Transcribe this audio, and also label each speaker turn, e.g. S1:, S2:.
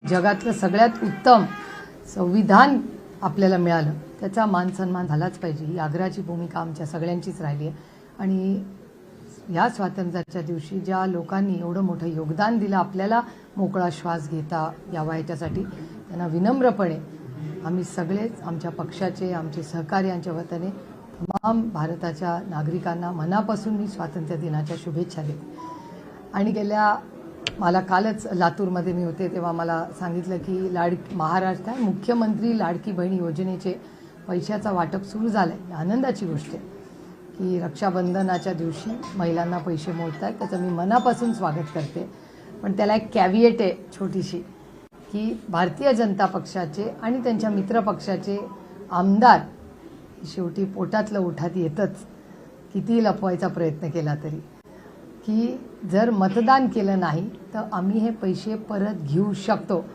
S1: जगातलं सगळ्यात उत्तम संविधान आपल्याला मिळालं, त्याचा मान सन्मान झालाच पाहिजे. ही आग्रहाची भूमिका आमच्या सगळ्यांचीच राहिली आहे. आणि या स्वातंत्र्याच्या दिवशी ज्या लोकांनी एवढं मोठं योगदान दिलं आपल्याला मोकळा श्वास घेता यावा याच्यासाठी, त्यांना विनम्रपणे आम्ही सगळेच आमच्या पक्षाचे, आमचे सहकार्यांच्या वतीने तमाम भारताच्या नागरिकांना मनापासून मी स्वातंत्र्य दिनाच्या शुभेच्छा देते. आणि मला कालच लातूरमध्ये मी होते तेव्हा मला सांगितलं की महाराष्ट्रात मुख्यमंत्री लाडकी बहीण योजनेचे पैशाचा वाटप सुरू झालं आहे. आनंदाची गोष्ट आहे की रक्षाबंधनाच्या दिवशी महिलांना पैसे मोडतात, त्याचं मी मनापासून स्वागत करते. पण त्याला एक कॅव्हिएट आहे छोटीशी, की भारतीय जनता पक्षाचे आणि त्यांच्या मित्र पक्षाचे आमदार शेवटी पोटातलं उठात येतच, किती लपवायचा प्रयत्न केला तरी, की जर मतदान केलं नाही तर आम्ही हे पैसे परत घेऊ शकतो.